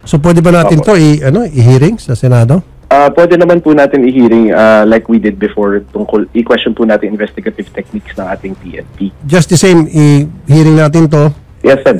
So pwede ba natin to i-hearing sa Senado? Pwede naman po natin i-hearing like we did before tungkol i-question po natin investigative techniques ng ating PNP. Just the same, i-hearing natin to. Yes, sir.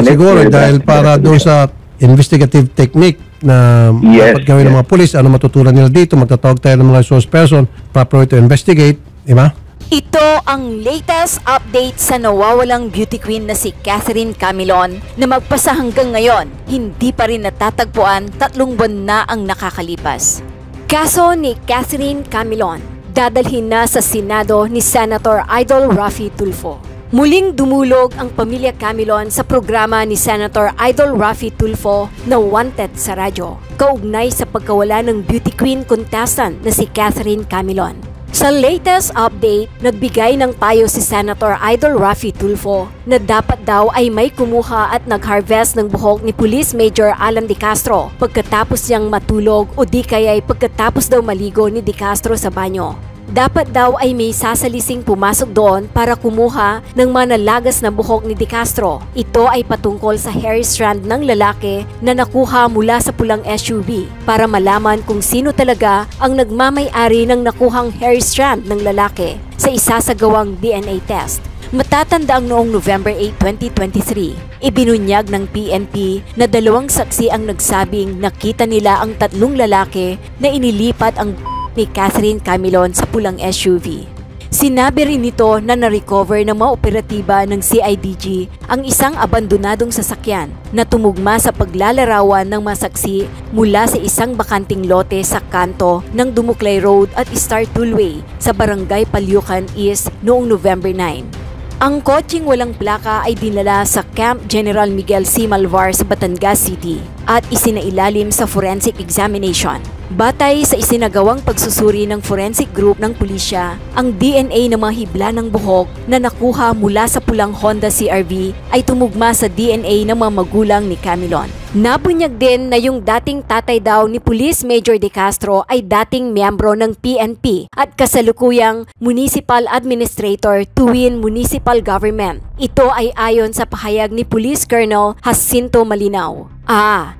Siguro dahil para doon sa investigative technique na dapat gawin ng mga pulis, ano matutunan nila dito, magtatawag tayo ng mga source person, proper to investigate, di ba? Ito ang latest update sa nawawalang beauty queen na si Catherine Camilon na magpasa hanggang ngayon, hindi pa rin natatagpuan, 3 buwan na ang nakakalipas. Kaso ni Catherine Camilon, dadalhin na sa Senado ni Senator Idol Raffy Tulfo. Muling dumulog ang pamilya Camilon sa programa ni Senator Idol Raffy Tulfo na Wanted sa radyo, kaugnay sa pagkawala ng beauty queen contestant na si Catherine Camilon. Sa latest update, nagbigay ng payo si Senator Idol Raffy Tulfo na dapat daw ay may kumuha at nag-harvest ng buhok ni Police Major Alan De Castro pagkatapos niyang matulog o di kaya'y pagkatapos daw maligo ni De Castro sa banyo. Dapat daw ay may sasalising pumasok doon para kumuha ng mga nalagas na buhok ni De Castro. Ito ay patungkol sa hair strand ng lalaki na nakuha mula sa pulang SUV para malaman kung sino talaga ang nagmamay-ari ng nakuhang hair strand ng lalaki sa isasagawang DNA test. Matatanda ang noong November 8, 2023, ibinunyag ng PNP na 2 saksi ang nagsabing nakita nila ang 3 lalaki na inilipat ang ni Catherine Camilon sa pulang SUV. Sinabi rin nito na na-recover ng mga operatiba ng CIDG ang isang abandonadong sasakyan na tumugma sa paglalarawan ng mga saksi mula sa isang bakanting lote sa kanto ng Dumuklay Road at Star Tollway sa Barangay Palyucan East noong November 9. Ang kotseng walang plaka ay dinala sa Camp General Miguel C. Malvar sa Batangas City at isinailalim sa forensic examination. Batay sa isinagawang pagsusuri ng forensic group ng pulisya, ang DNA ng mga hibla ng buhok na nakuha mula sa pulang Honda CR-V ay tumugma sa DNA ng mga magulang ni Camilon. Nabunyag din na yung dating tatay daw ni Police Major De Castro ay dating miyembro ng PNP at kasalukuyang Municipal Administrator tuwin Municipal Government. Ito ay ayon sa pahayag ni Police Colonel Jacinto Malinaw.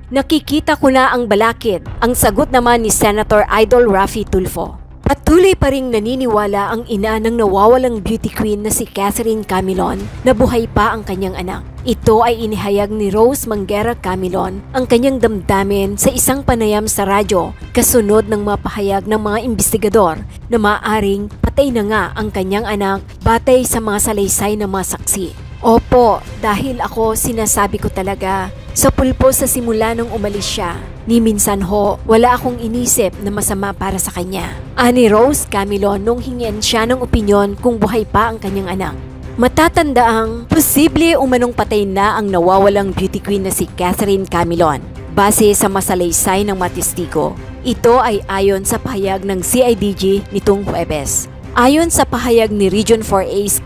Nakikita ko na ang balakid, ang sagot naman ni Senator Idol Raffy Tulfo. Patuloy pa ring naniniwala ang ina ng nawawalang beauty queen na si Catherine Camilon na buhay pa ang kanyang anak. Ito ay inihayag ni Rose Manguera Camilon ang kanyang damdamin sa isang panayam sa radyo kasunod ng mga pahayag ng mga investigador na maaring patay na nga ang kanyang anak batay sa mga salaysay ng mga saksi. Opo, dahil ako sinasabi ko talaga, sa pulpo sa simula nung umalis siya, ni minsan ho, wala akong inisip na masama para sa kanya. Ani Rose Camilon nung hingin siya ng opinyon kung buhay pa ang kanyang anak. Matatandaang posible umanong patay na ang nawawalang beauty queen na si Catherine Camilon. Base sa masalaysay ng mga testigo, ito ay ayon sa pahayag ng CIDG nitong Huwebes. Ayon sa pahayag ni Region 4A's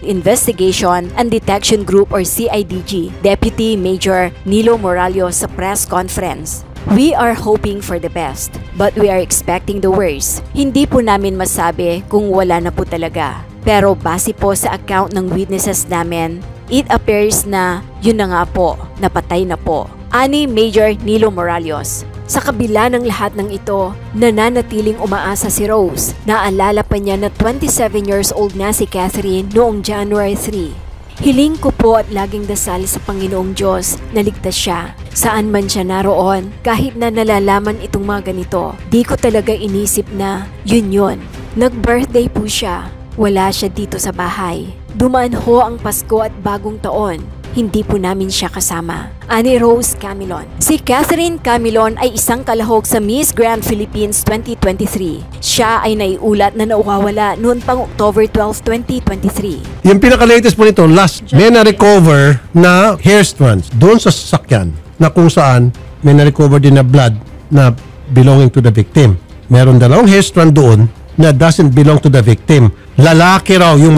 Investigation and Detection Group or CIDG, Deputy Major Nilo Morales sa press conference. We are hoping for the best, but we are expecting the worst. Hindi po namin masabi kung wala na po talaga. Pero base po sa account ng witnesses namin, it appears na yun na nga po, napatay na po. Ani Major Nilo Morales. Sa kabila ng lahat ng ito, nananatiling umaasa si Rose. Naalala pa niya na 27 years old na si Catherine noong January 3. Hiling ko po at laging dasal sa Panginoong Diyos na ligtas siya. Saan man siya naroon, kahit na nalalaman itong mga ganito, di ko talaga inisip na yun. Nag-birthday po siya. Wala siya dito sa bahay. Dumaan ho ang Pasko at Bagong Taon. Hindi po namin siya kasama. Ani Rose Camilon. Si Catherine Camilon ay isang kalahok sa Miss Grand Philippines 2023. Siya ay naiulat na nawawala noon pang October 12, 2023. Yung pinaka-latest po nito, may na-recover na hair strands doon sa sasakyan na kung saan may na-recover din na blood na belonging to the victim. Meron 2 hair strand doon na doesn't belong to the victim. Lalaki raw yung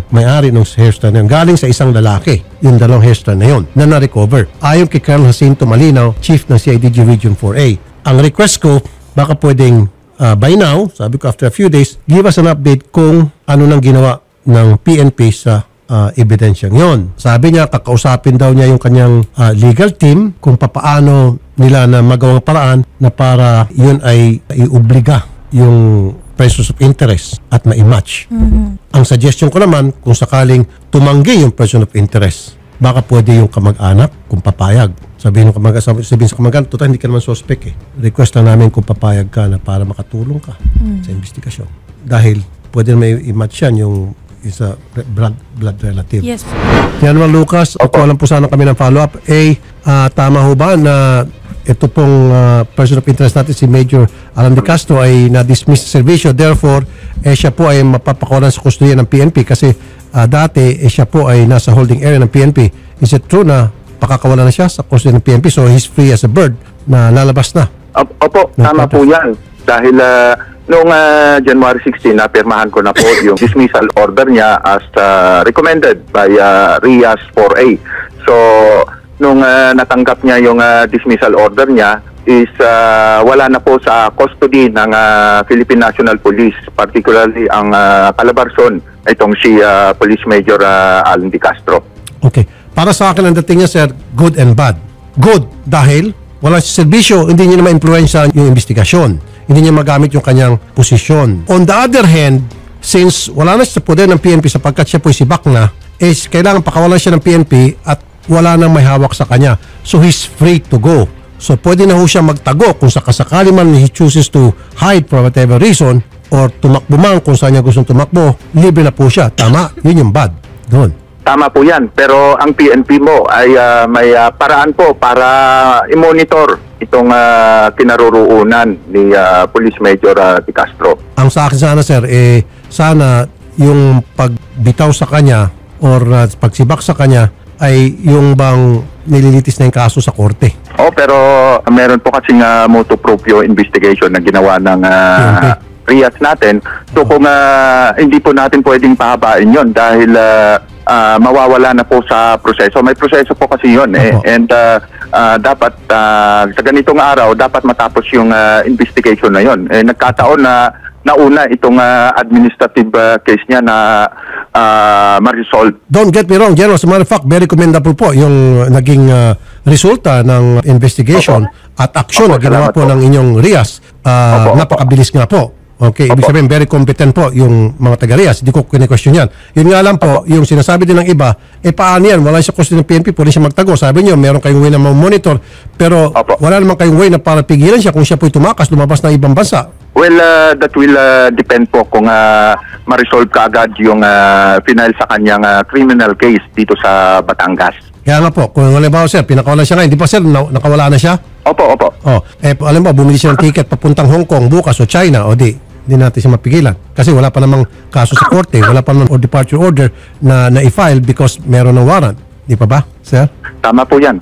may-ari ng hair strand na yun. Galing sa isang lalaki. Yung 2 hair strand na yun na na-recover. Ayon kay Colonel Jacinto Malinaw, Chief ng CIDG Region 4A. Ang request ko, baka pwedeng by now, sabi ko after a few days, give us an update kung ano nang ginawa ng PNP sa ebidensyang yon. Sabi niya, kakausapin daw niya yung kanyang legal team kung papaano nila na magawang paraan na para yun ay iubliga yung persons of interest at ma-match. Ang suggestion ko naman, kung sakaling tumanggi yung person of interest, baka pwede yung kamag-anak kung papayag. Sabihin sa kamag-anak, total hindi ka naman suspect eh. Request lang namin kung papayag ka na para makatulong ka sa investigasyon. Dahil pwede naman i-match yan yung isa blood relative. Yes. Yan naman Lucas, ako alam po sana kami ng follow-up. Tama ho ba na ito pong person of interest natin, si Major Alan De Castro ay na-dismiss sa servisyo. Therefore, siya po ay mapapakawalan sa kustudiya ng PNP kasi dati siya po ay nasa holding area ng PNP. Is it true na pakakawalan na siya sa kustudiya ng PNP so he's free as a bird na lalabas na? Opo, tama po yan. Dahil noong January 16, napirmahan ko na po yung dismissal order niya as recommended by RIAS 4A. So, nung natanggap niya yung dismissal order niya is wala na po sa custody ng Philippine National Police, particularly ang Calabarzon, itong si Police Major Alan De Castro. Okay. Para sa akin ang dating niya, sir, good and bad. Good dahil wala sa serbisyo, hindi niya na ma-influensya yung investigasyon. Hindi niya magamit yung kanyang posisyon. On the other hand, since wala na siya sa poder ng PNP sapagkat siya po sibak na, is kailangan pakawalan siya ng PNP at wala nang may hawak sa kanya. So he's free to go. So pwede na ho siya magtago kung sakasakali man he chooses to hide for whatever reason or tumakbo man kung saan niya gustong tumakbo, libre na po siya. Tama? Yun yung bad. Doon. Tama po yan. Pero ang PNP mo ay may paraan po para i-monitor itong kinaroroonan ni Police Major De Castro. Ang sa akin sana, sir, sana yung pagbitaw sa kanya or pagsibak sa kanya ay yung bang nililitis na yung kaso sa korte. Pero meron po kasing motu proprio investigation na ginawa ng RIAS natin. So kung hindi po natin pwedeng pahabain yon dahil mawawala na po sa proseso. May proseso po kasi yun and dapat sa ganitong araw dapat matapos yung investigation na yon. Nagkataon na nauna itong administrative case niya na ma-resolve. Don't get me wrong, General. As a matter of fact, very commendable po yung naging resulta ng investigation at aksyon na ginawa po ng inyong RIAS. Napakabilis nga po. Okay, ibig sabihin very competent po yung mga taga-RIAS. Hindi ko kine-question yan. Yun nga lang po, yung sinasabi din ng iba, paano yan? Wala siya question ng PNP, pwede siya magtago. Sabi niyo, meron kayong way na monitor, pero wala naman kayong way na para pigilan siya kung siya po'y tumakas, lumabas ng ibang bansa. Well, that will depend po kung ma-resolve kaagad yung final sa kanyang criminal case dito sa Batangas. Kaya nga po, kung halimbawa sir, pinakawalan siya ngayon, di ba sir, nakawala na siya? Opo. Alam mo, bumili siya ng ticket papuntang Hong Kong bukas o China, hindi natin siya mapigilan. Kasi wala pa namang kaso sa korte, wala pa namang departure order na i-file because meron ng warrant. Di pa ba, sir? Tama po yan.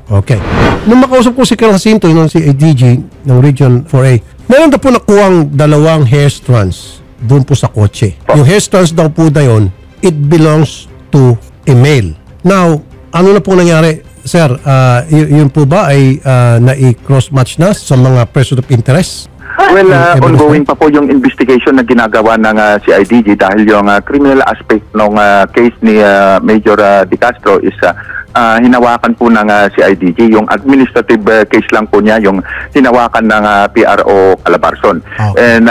Okay. Nung makausap ko si Colonel Jacinto, yung si ADG ng Region 4A, meron na po nakuhang 2 hair strands doon po sa kotse. Yung hair strands daw po na yun, it belongs to a male. Now, ano na po nangyari, sir? Yun po ba ay na-cross-match na sa mga person of interest? Well, ongoing pa po yung investigation na ginagawa ng CIDG dahil yung criminal aspect ng case ni Major De Castro is hinawakan po ng CIDG. Yung administrative case lang po niya, yung hinawakan ng PRO Calabarzon. And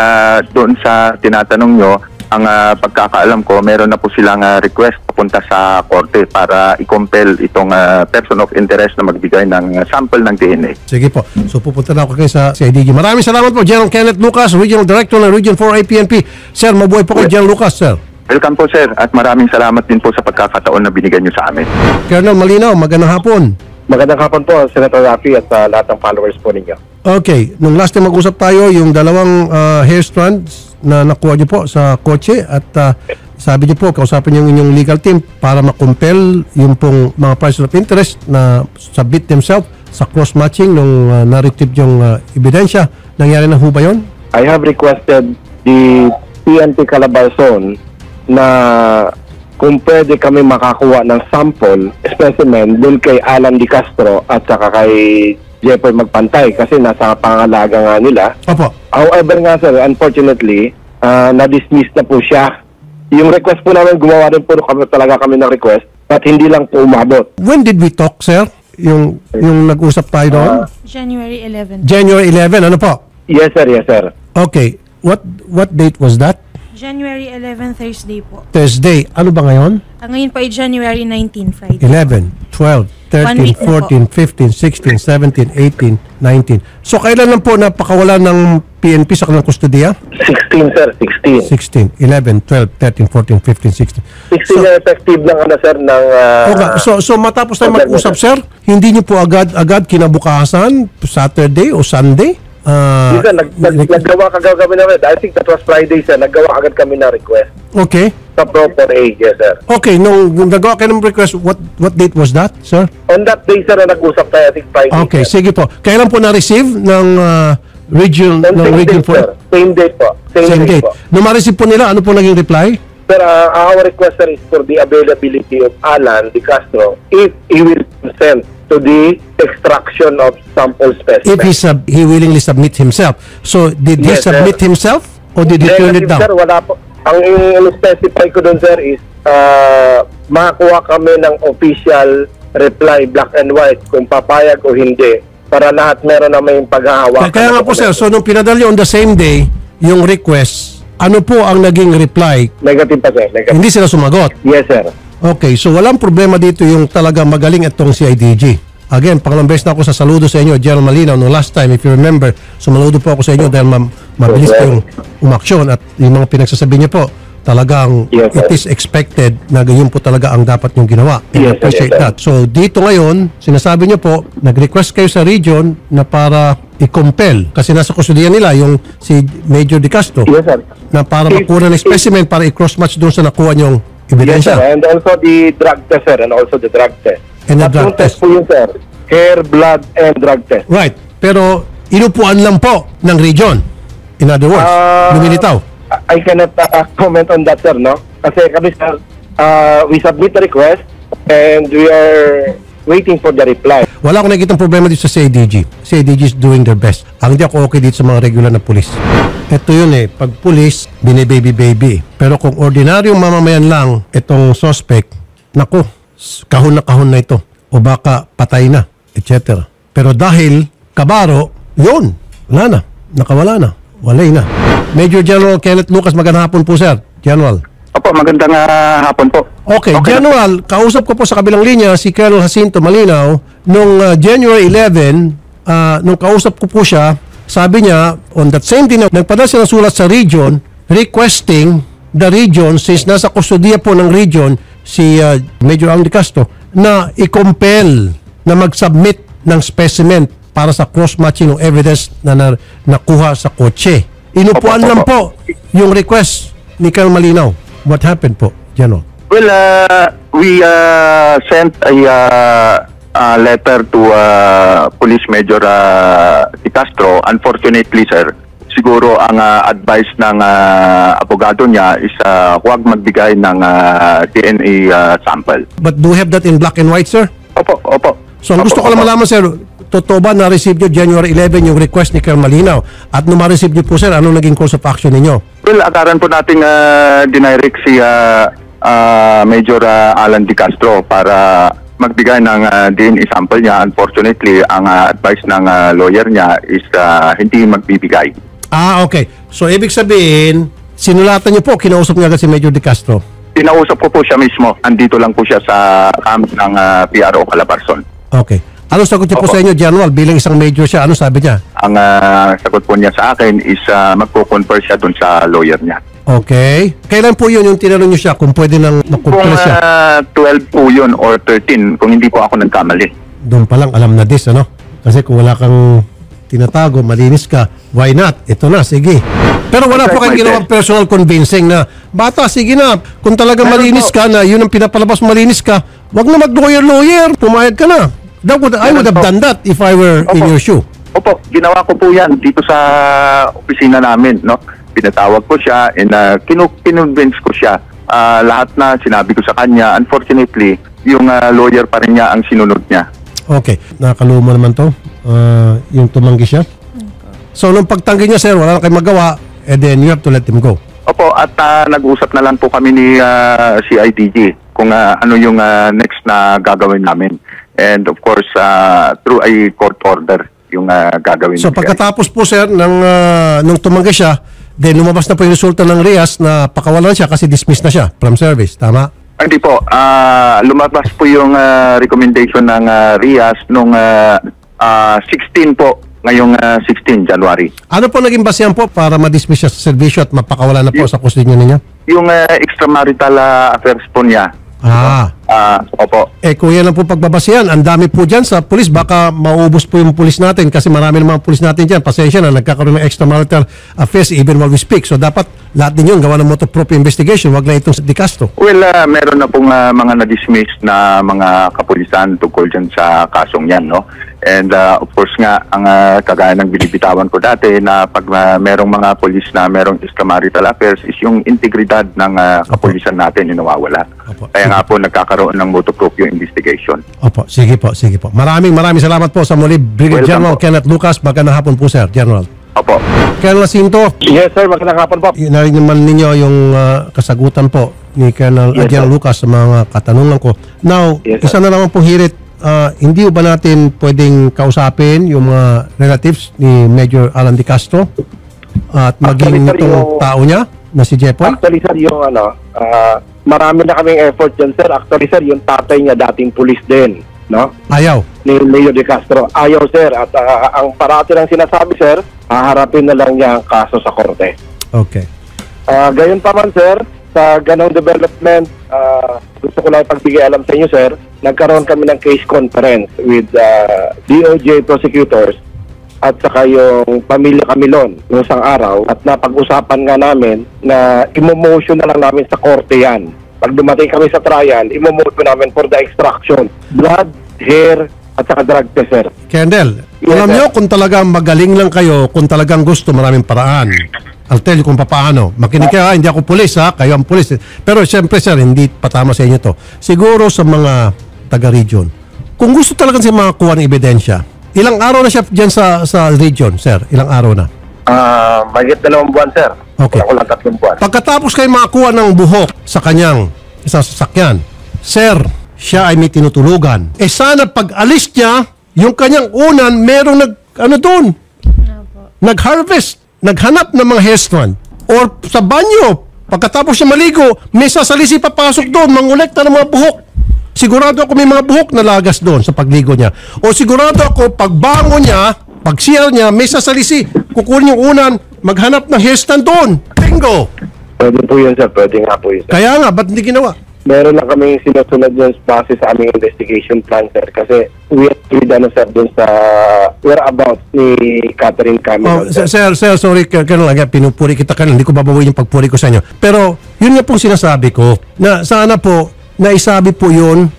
doon sa tinatanong nyo, ang pagkakaalam ko, meron na po silang request papunta sa korte para i-compel itong person of interest na magbigay ng sample ng DNA. Sige po. So pupunta na ako kayo sa CIDG. Maraming salamat po, General Kenneth Lucas, Regional Director ng Region 4A PNP. Sir, mabuhay po kayo, General Lucas, sir. Welcome po, sir. At maraming salamat din po sa pagkakataon na binigyan nyo sa amin. Colonel Malinaw, magandang hapon. Magandang hapon po, Senator Rafi at lahat ng followers po ninyo. Okay. Nung last time mag-usap tayo, yung 2 hair strands na nakuha niyo po sa kotse at sabi niyo po, kausapin niyo yung inyong legal team para makumpel yung pong mga person of interest na submit themselves sa cross-matching nung na-retrieve yung ebidensya. Nangyari na ho ba yun? I have requested the PNP Calabarzon na kung pwede kami makakuha ng sample, specimen, dun kay Alan De Castro at saka kay Jeffoy Magpantay kasi nasa pangalaga nga nila. Opo. However nga sir, unfortunately, na-dismiss na po siya Yung request po namin, gumawa din po talaga kami ng request at hindi lang po umabot. When did we talk, sir? Yung nag-usap tayo doon? January 11. January 11, ano po? Yes, sir. Yes, sir. Okay. What date was that? January 11, Thursday po. Thursday. Ano ba ngayon? Ngayon po ay January 19, Friday. 11, 12, 13, week na 14, 15, 16, 17, 18, 19. So, kailan lang po napakawala ng PNP sa kanilang kustodiya? 16, sir. 16. 16, 11, 12, 13, 14, 15, 16. 16 na effective ng sir, ng... Okay. So matapos tayo mag-usap, sir, hindi niyo po agad kinabukasan, Saturday o Sunday? Yes, sir, naggawa kami na rin. I think that was Friday, sir. Naggawa agad kami na request Okay. sa proper age, yes, sir. Okay, nung nagawa kayo ng request, what date was that, sir? On that day, sir, na nag-usap tayo, I think Friday. Okay, sir. sige po. Kailan po na-receive ng region On ng same region date, sir. 4? Same date po. Same date. po. Nung ma-receive po nila, ano po naging reply? Sir, our request, sir, is for the availability of Alan Di Castro if he will consent to the extraction of sample If specimens. he willingly submit himself. So, did he Yes, sir. submit himself or did he turn it Negative, sir, down? wala po. Ang specify ko doon, sir, is makakuha kami ng official reply, black and white, kung papayag o hindi, para lahat meron na may paghahawakan. Kaya nga po, sir, so nung pinadala niyo on the same day, yung request, ano po ang naging reply? Negative pa, sir. Negative. Hindi sila sumagot. Yes, sir. Okay, so walang problema dito yung talaga magaling itong CIDG. Again, pangalang beses na ako sa saludo sa inyo, General Malinaw. No, last time, if you remember, sumaludo po ako sa inyo dahil mabilis kayong umaksyon at yung mga pinagsasabi niyo po, talagang Yes, sir. it is expected na ganyan po talaga ang dapat niyong ginawa. And I Yes, sir. appreciate Yes, sir. that. So, dito ngayon, sinasabi niyo po, nag-request kayo sa region na para i-compel, kasi nasa kusudian nila yung si Major Di Castro, Yes, sir. na para makuha ng specimen para i-cross-match doon sa nakuha niyong Yes, sir. ebidensya. And also the drug test, sir. And also the drug test. And the drug Tatlong test. po yun, sir. Hair, blood, and drug test. Right. Pero inupuan lang po ng region. In other words, lumilitaw. I cannot comment on that, sir, no? Kasi kami, sir, we submit the request and we are waiting for the reply. Wala akong nakikitang problema dito sa CIDG. CIDG is doing their best. Ang di ako okay dito sa mga regular na pulis. Ito yun pag pulis, bine-baby-baby. Pero kung ordinaryong mamamayan lang itong suspect, naku, kahon na ito. O baka patay na, etc. Pero dahil kabaro, yun, wala na. Nakawala na. Walay na. Major General Kenneth Lucas, magandang hapon po, sir. General. Opo, magandang hapon po. Okay, General, kausap ko po sa kabilang linya si Colonel Jacinto Malinaw nung January 11, nung kausap ko po siya, sabi niya, on that same day, nagpadala siya ng sulat sa region requesting the region, since nasa kustodiya po ng region si Major Alan Di Castro, na i-compel na mag-submit ng specimen para sa cross-matching ng evidence na nakuha sa kotse. Inupuan Opo. lang po yung request ni Colonel Malinaw. What happened po, General? Well, we sent a letter to Police Major Di Castro. Unfortunately, sir, siguro ang advice ng abogado niya is huwag magbigay ng DNA sample. But do you have that in black and white, sir? Opo, opo. So, ang gusto ko lang malaman, sir, totoo ba na-receive nyo January 11 yung request ni Colonel Malinaw? At nung ma-receive nyo po, sir, anong naging course of action ninyo? Well, akaran po natin dinirect si Major Alan Di Castro para magbigay ng DNA sample niya. Unfortunately, ang advice ng lawyer niya is hindi magbibigay. Okay. So, ibig sabihin, sinulatan nyo po, kinausap niya agad si Major Di Castro. Tinausap ko po siya mismo. Andito lang po siya sa camp ng PRO Calabarzon. Okay. Anong sagot niyo po sa inyo, General? Bilang isang major siya, ano sabi niya? Ang sagot po niya sa akin is magko-confer siya dun sa lawyer niya. Okay. Kailan po yun yung tinanong niyo siya kung pwede nang Kung makumpila siya? 12 po yun or 13, kung hindi po ako nagkamali. Doon pa lang alam na this, ano? Kasi kung wala kang tinatago, malinis ka, why not? Ito na, sige. Pero wala po kayong ginawang personal convincing na, bata, sige na, kung talaga malinis ka na, yun ang pinapalabas malinis ka, wag na mag-lawyer, pumayag ka na. I would have done that if I were in your shoe. Opo, ginawa ko po yan dito sa opisina namin, no? Pinatawag ko siya and kinonvince ko siya. Lahat na sinabi ko sa kanya. Unfortunately, yung lawyer pa rin niya ang sinunod niya. Okay, nakakaluma naman to. Yung tumanggi siya. So, nung pagtanggi niya, sir, wala na kayong magawa, and then you have to let him go. Opo, at nag-usap na lang po kami ni CIDG kung ano yung next na gagawin namin. And of course, through a court order yung gagawin. So pagkatapos po sir, nung tumangga siya, then lumabas na po yung resulta ng RIAS na pakawalan siya kasi dismissed na siya from service. Tama? Hindi po. Lumabas po yung recommendation ng RIAS nung 16 po. Ngayong 16 January. Ano po naging basehan po para ma-dismiss siya sa servisyo at mapakawala na po sa kustodya ninyo? Yung extramarital affairs po niya. Opo. Kung yan lang po pagbabasihan, ang dami po dyan sa pulis, baka maubos po yung pulis natin kasi marami ng mga pulis natin dyan. Pasensya na, nagkakaroon ng extramarital affairs even while we speak. So dapat lahat din yun gawa ng motor-proof investigation, wag lang itong Di Castro. Well, meron na pong mga na-dismiss na mga kapulisan tungkol dyan sa kasong yan, no? And of course nga, ang kagaya ng binibitawan ko dati na pag merong mga pulis na merong extramarital affairs is yung integridad ng kapulisan natin yung nawawala. Opo. Kaya nga po nagkakaroon ng motor-proof yung investigation. Opo, sige po, sige po. Maraming salamat po sa muli. Brigadier General Kenneth Lucas, magandang hapon po sir, General. Opo. Colonel Jacinto, Yes sir, magandang hapon po. narinig naman ninyo yung kasagutan po ni Colonel Yes, General sir. Lucas sa mga katanungan ko. Now, Yes, isa na naman pong hirit, hindi ba natin pwedeng kausapin yung mga relatives ni Major Alan Di Castro at maging Actually, sir, itong yung- tao niya na si Jepoy? Actually sir, yung marami na kaming effort dyan sir. Actually sir, yung tatay niya dating pulis din, no? Ayaw. Ni Leo De Castro. Ayaw sir. At ang parati ng sinasabi sir, haharapin na lang niya ang kaso sa korte. Okay. Gayon pa man sir, sa ganong development, gusto ko lang pagbigay alam sa inyo sir, nagkaroon kami ng case conference with DOJ prosecutors at saka yung pamilya Camilon noong isang araw at napag-usapan nga namin na imo-motion na lang namin sa korte yan. Pag dumating kami sa trial, imo-motion namin for the extraction, blood, hair, at saka drug test sir. Kendall, Yes, alam sir. nyo kung talagang magaling lang kayo, kung talagang gusto, maraming paraan. I'll tell you kung paano. Makinig kayo, hindi ako pulis ha, kayo ang pulis. Pero siyempre sir, hindi patama sa inyo to. Siguro sa mga taga-region, kung gusto talagang siya makakuha ng ebidensya, ilang araw na siya dyan sa region, sir? Ilang araw na? Mahigit 2 buwan sir. Okay. Wala 3 buwan. Pagkatapos kayo makakuha ng buhok sa kanyang isang sasakyan, sir, siya ay may tinutulugan. Sana pag alis niya, yung kanyang unan, merong doon, nag-harvest, naghanap ng mga hair strand. Or sa banyo, pagkatapos siya maligo, may sasalisi papasok doon, mangolekta ng mga buhok. Sigurado ako may mga buhok na lagas doon sa pagligo niya. O sigurado ako, pagbango niya, pag CR niya, may sasalisi, kukunin yung unan, maghanap ng hair stand doon. Bingo! Pwede po yun sir, pwede nga po yun sir. Kaya nga, ba't hindi ginawa? Meron lang kami sinusunod yun base sa aming investigation plan, sir. Kasi we done, sir, dun sa whereabouts ni Catherine Camilon. Sir, sorry, Colonel, pinupuri kita, Colonel. Hindi ko babawiin yung pagpuri ko sa inyo. Pero, yun nga pong sinasabi ko, na sana po, naisabi po yun,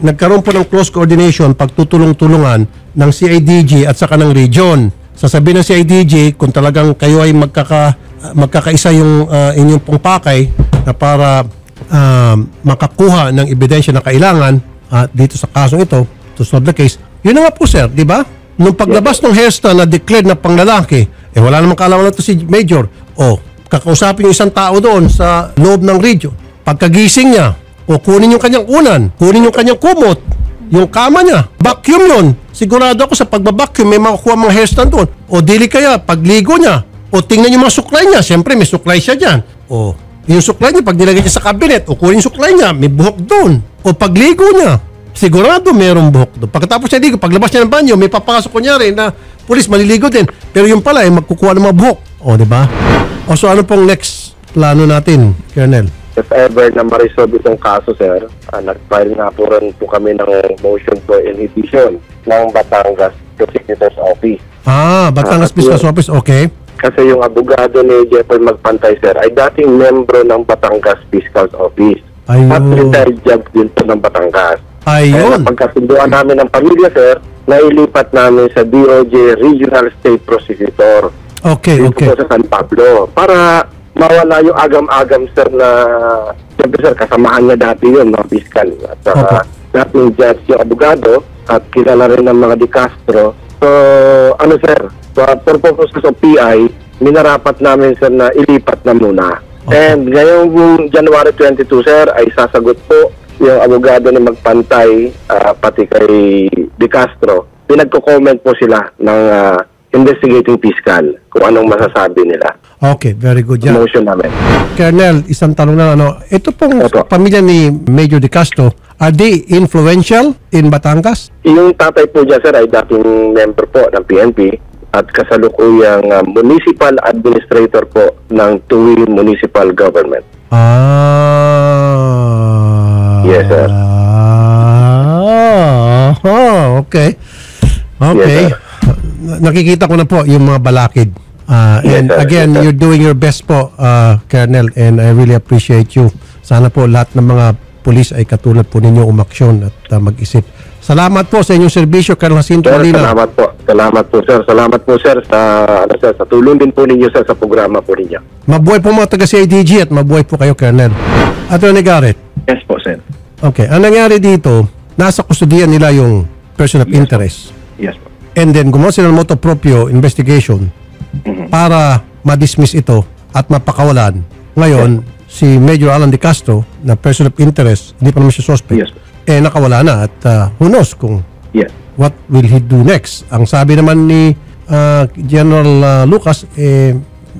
nagkaroon po ng close coordination, pagtutulong-tulungan ng CIDG at saka ng region. Sasabihin ng CIDG, kung talagang kayo ay magkakaisa yung inyong pong pakay na para makakuha ng ebidensya na kailangan dito sa kasong ito, to solve the case. Yun na nga po sir, di ba? Nung paglabas ng hairstyle na declared na panglalaki, wala namang kaalaman na ito si Major. Kakausapin yung isang tao doon sa loob ng region. Pagkagising niya, kunin yung kanyang unan, kunin yung kanyang kumot, yung kama niya, vacuum yun. Sigurado ako sa pagbabacuum may makukuha mga hairstyle doon. O dili kaya, pagligo niya, o tingnan yung mga suklay niya, siyempre may suklay siya dyan. Yung suklay niya, pag nilagay niya sa cabinet, o kunin yung suklay niya, may buhok doon. O pagligo niya, sigurado mayroong buhok doon. Pagkatapos niya ligo, paglabas niya ng banyo, may papasok kunyari na pulis maliligo din. Pero yung pala ay magkukuha ng mga buhok. Di ba? So ano pong next plano natin, Colonel? If ever na ma-resolve itong kaso, sir, nag-file nga po rin po kami ng motion for inhibition ng Batangas Prosecutor's Office. Batangas Fiscal's Office, okay. Kasi yung abogado ni Jeffrey Magpantay, sir, ay dating membro ng Batangas Fiscal's Office. Ayun. At retired judge din po ng Batangas. Kaya Ayun. pagkasunduan namin ng pamilya, sir, nailipat namin sa DOJ Regional State Prosecutor. Okay, Dito okay. po sa San Pablo. Para mawala yung agam-agam, sir, na siyempre, sir, kasamahan niya dati yun, no, fiscal. At dating judge yung abogado at kilala rin ng mga Di Castro. So, sir, for purposes of PI, minarapat namin, sir, na ilipat na muna. And ngayong January 22, sir, ay sasagot po yung abogado ni Magpantay, pati kay De Castro. Pinagko-comment po sila ng investigating fiscal kung anong masasabi nila. Okay, very good. Yeah. Motion namin. Colonel, isang tanong na ito pong Opo. pamilya ni Major De Castro, are they influential in Batangas? Yung tatay po dyan, sir, ay dating member po ng PNP at kasalukuyang municipal administrator po ng Tuwing Municipal Government. Yes, sir. Okay. Okay. Yes, sir. Nakikita ko na po yung mga balakid. And Yes, sir. again, Yes, sir. you're doing your best po, Colonel, and I really appreciate you. Sana po lahat ng mga pulis ay katulad po ninyo umaksyon at mag-isip. Salamat po sa inyong serbisyo, Colonel Jacinto Sir, Molina. salamat po. Salamat po, sir. Salamat po, sir, sa tulong din po ninyo, sir, sa programa po ninyo. Mabuhay po mga taga-CIDG at mabuhay po kayo, Colonel. Attorney Garrett. Yes po, Sen. Okay. Ang nangyari dito, nasa kustudiyan nila yung person of interest. Yes po. And then gumawa sila ng motu proprio investigation para ma-dismiss ito at mapakawalan. Ngayon, si Major Alan De Castro na person of interest, hindi pa naman siya suspect, Yes. nakawala na at who knows kung Yes. what will he do next. Ang sabi naman ni General Lucas,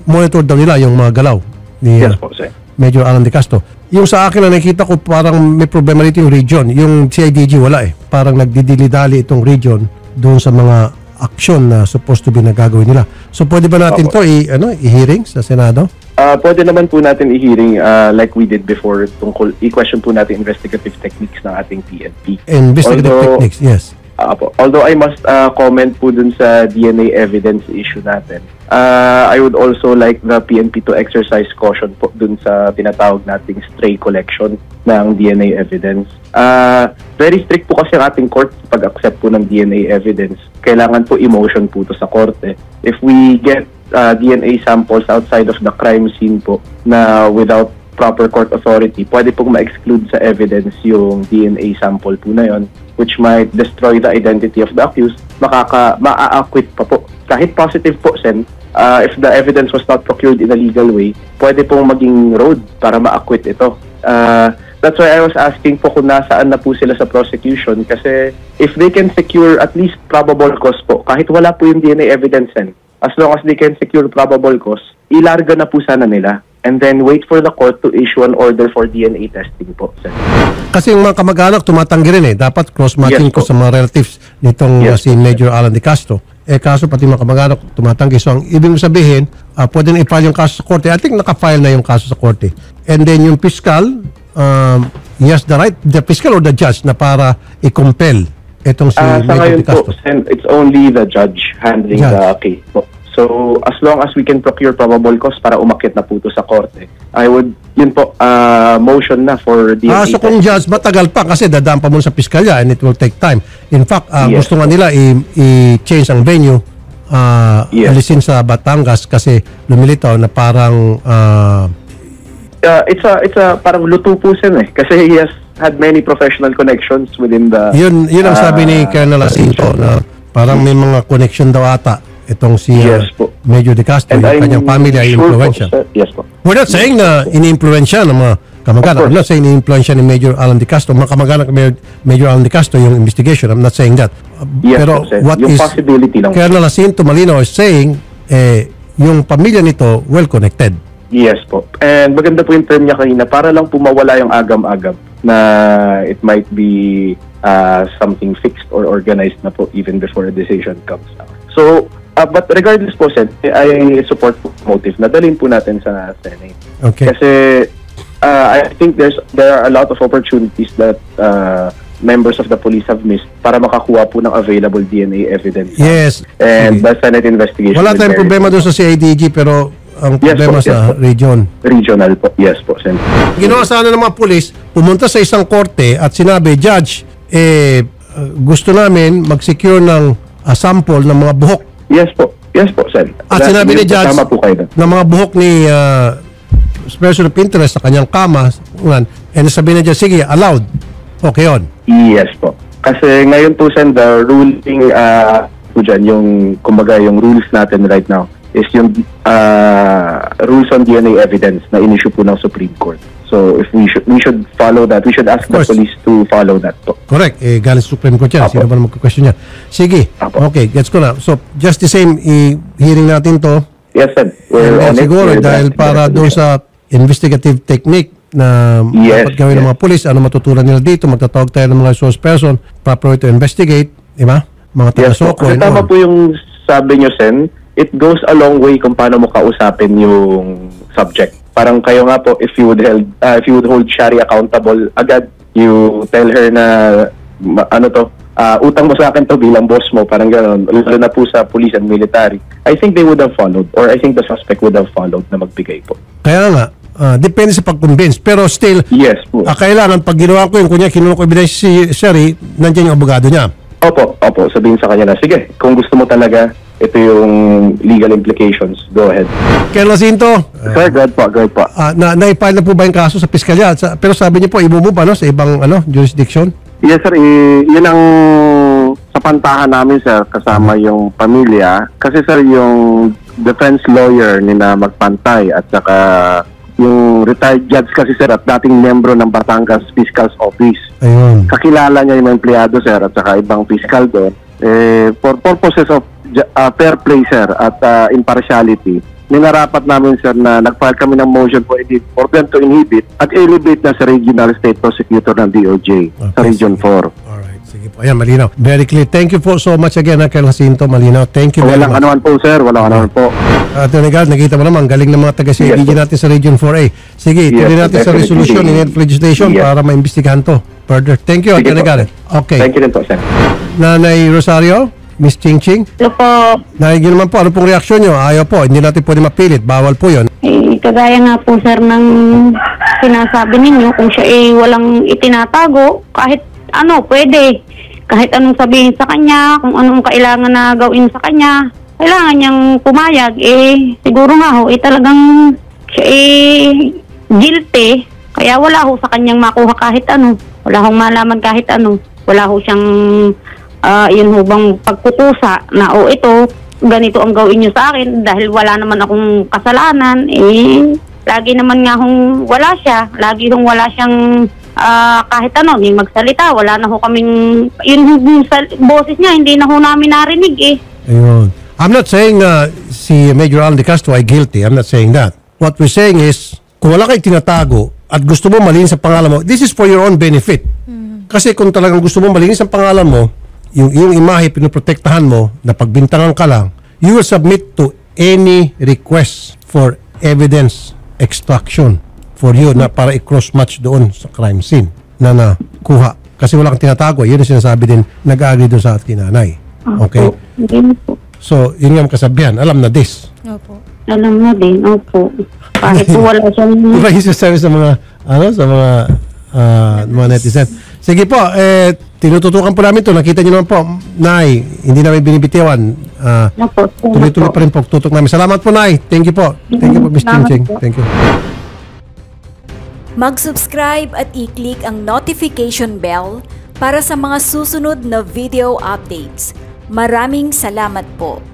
monitor daw nila yung mga galaw ni Yes po, Sen. Major Alan De Castro. Yung sa akin na nakikita ko parang may problema dito yung region. Yung CIDG wala Parang nagdidili-dali itong region doon sa mga aksyon na supposed to be nagagawin nila. So pwede ba natin to i-hearing sa Senado? Pwede naman po natin i-hearing like we did before tungkol i-question po natin investigative techniques ng ating PNP. Investigative techniques, yes. Although I must comment po dun sa DNA evidence issue natin. I would also like the PNP to exercise caution po dun sa tinatawag nating stray collection ng DNA evidence. Very strict po kasi ang ating court pag-accept po ng DNA evidence. Kailangan po emotion po to sa korte. If we get DNA samples outside of the crime scene po na without proper court authority, pwede pong ma-exclude sa evidence yung DNA sample po na yon, which might destroy the identity of the accused. Ma-acquit pa po. Kahit positive po, Sen, if the evidence was not procured in a legal way, pwede pong maging road para ma-acquit ito. That's why I was asking po kung nasaan na po sila sa prosecution, kasi if they can secure at least probable cause po, kahit wala po yung DNA evidence, Sen, as long as they can secure probable cause, ilarga na po sana nila. And then wait for the court to issue an order for DNA testing po, Sen. Kasi yung mga kamag-anak tumatanggi rin Dapat cross-matching Yes, ko po. sa mga relatives nitong Yes, si Major Alan De Castro. Kaso pati mga kamag-anak tumatanggi. So ang ibig sabihin, pwede na i-file yung kaso sa korte. I think naka-file na yung kaso sa korte. And then yung fiscal, he has the right, the fiscal or the judge na para i-compel itong si Sa Major ngayon De Castro. po, Sen, it's only the judge handling the case po. So, as long as we can procure probable cause para umakyat na po ito sa korte, I would, yun po, motion na for DNA So kung testing. judge, matagal pa kasi dadaan pa muna sa piskalya and it will take time. In fact, Yes. gusto nga nila i-change ang venue, Yes. alisin sa Batangas kasi lumilitaw na parang It's a parang luto po, Sen, kasi he has had many professional connections within the... yun ang sabi ni Colonel Jacinto na parang may mga connection daw ata itong si Yes po. Major De Castro, yung kanyang pamilya ay sure po, influential. sir. Yes po. We're not saying na ini-influensya ng mga kamag-anak. Of course. I'm not saying ini-influensya ni Major Alan De Castro. Mga kamag-anak ni Major Alan De Castro yung investigation. I'm not saying that. Yes Pero po, sir. what Yung is possibility lang. Colonel Jacinto Molina is saying, yung pamilya nito well-connected. Yes po. And maganda po yung term niya kanina, para lang po mawala yung agam-agam na it might be something fixed or organized na po even before a decision comes out. So, but regardless po, Sen, I support po motive na dalhin po natin sa Senate. Okay. Kasi I think there are a lot of opportunities that members of the police have missed para makakuha po ng available DNA evidence. Yes. And the Senate investigation. Wala will tayong bear problema it. doon sa CIDG pero ang Yes problema po, yes sa po. region. Regional po. Yes po, Sen. Ginawa sana ng mga pulis, pumunta sa isang korte at sinabi, Judge, gusto namin mag-secure ng sample ng mga buhok. Yes po. Yes po, Sen. At sinabi ni Judge Tama po kayo doon. na mga buhok ni person of interest sa kanyang kama, and sabi na Judge, sige, allowed. Okay yun. Yes po. Kasi ngayon po, Sen, the ruling po dyan, yung, kumbaga, yung rules natin right now, is yung rules on DNA evidence na in-issue po ng Supreme Court. So if we should follow that. We should ask the course. police to follow that po. Correct. Galing sa Supreme Court yan. Apo. Sino ba na magka-question yan? Sige. Apo. Okay, gets ko na. So, just the same, hearing natin to. Yes, sir. And We're on it. siguro, We're dahil drafting para the doon sa investigative technique na Yes, dapat gawin ng yes. mga polis, ano matutunan nila dito, magtatawag tayo ng mga source person, properly to investigate, di ba? Mga Yes po. taga-soko Kasi and tama all. po yung sabi nyo, Sen. It goes a long way kung paano mo kausapin yung subject. Parang kayo nga po, if you would hold Shari accountable agad, you tell her na utang mo sa akin to bilang boss mo, parang gano'n, lalo na po sa police and military. I think they would have followed, or I think the suspect would have followed na magbigay po. Kaya nga, depende sa pag-convince. Pero still, Yes po. kailangan pag ginawa ko yun, kunya kinuha ko ebidensya si Sherry, nandiyan yung abogado niya. Opo, sabihin sa kanya na, sige, kung gusto mo talaga, ito yung legal implications, go ahead. Colonel Jacinto, Sir, good po. na-file na po ba yung kaso sa piskalya? Pero sabi niyo po, i-move ano, sa ibang jurisdiction? Yes, sir. Yun ang sa pantahan namin, sir, kasama yung pamilya. Kasi, sir, yung defense lawyer ni na Magpantay at saka yung retired judge kasi, sir, at dating membro ng Batangas Fiscal's Office. Ayun. Kakilala niya yung mga empleyado, sir, at saka ibang fiscal doon. For purposes of fair play, sir, at impartiality, ninarapat namin, sir, na nag-file kami ng motion for them to inhibit at elevate na sa Regional State Prosecutor ng DOJ sa Okay, Region 4. Alright, sige po. Ayan, malinaw. Very clear. Thank you po so much again, Colonel Jacinto. Malinaw. Thank you very Walang much. anuman po, sir. Walang anuman po. Attorney Garrett, nakita mo naman, galing ng mga taga-CIDG Yes, natin sa Region 4A. Sige, Yes, tuloy natin sa definitely. resolution, in legislation Yes. para maimbestigahan to further. Thank you, Sige Attorney po. Garrett. Okay. Thank you rin po, Sen. Nanay Rosario, Miss Ching Ching. Ito po, Nahigyan naman po, ano pong reaksyon nyo? Ayaw po, hindi natin pwede mapilit. Bawal po yun. kagaya nga po sir ng sinasabi ninyo, kung siya walang itinatago, kahit ano, pwede. Kahit anong sabihin sa kanya, kung anong kailangan na gawin sa kanya, kailangan niyang pumayag. Siguro nga ho, talagang siya guilty. Kaya wala ho sa kanyang makuha kahit ano. Wala hong malaman kahit ano. Wala ho siyang yun ho bang pagkukusa na ito, ganito ang gawin niyo sa akin dahil wala naman akong kasalanan. Lagi naman nga hong wala siya. Lagi hong wala siyang kahit ano, may magsalita. Wala na ho kaming, yun sa boses niya, hindi na ho namin narinig Ayun. I'm not saying si Major Alan De Castro ay guilty. I'm not saying that. What we're saying is, kung wala kayo tinatago at gusto mo malinis ang pangalan mo, this is for your own benefit. Kasi kung talagang gusto mo malinis ang pangalan mo, yung imahe pinoprotektahan mo na pagbintangan ka lang, you will submit to any request for evidence extraction for you na para i-cross-match doon sa crime scene na nakuha. Kasi wala kang tinatago. Yun ang sinasabi din, nag-agree doon sa ating nanay. Okay? Hindi po. So, yun yung kasabihan. Alam na this. Opo. Alam na din, opo. Kahit po wala siyang... Diba yung sinasabi sa mga, mga netizen. Sige po, tinututukan po namin ito. Nakita niyo naman po, Nay, hindi namin binibitiwan. Opo, Tuloy-tuloy pa rin po tutok namin. Salamat po, Nay. Thank you po. Thank you po, Ms. Ching Ching. Thank you. Mag-subscribe at i-click ang notification bell para sa mga susunod na video updates. Maraming salamat po.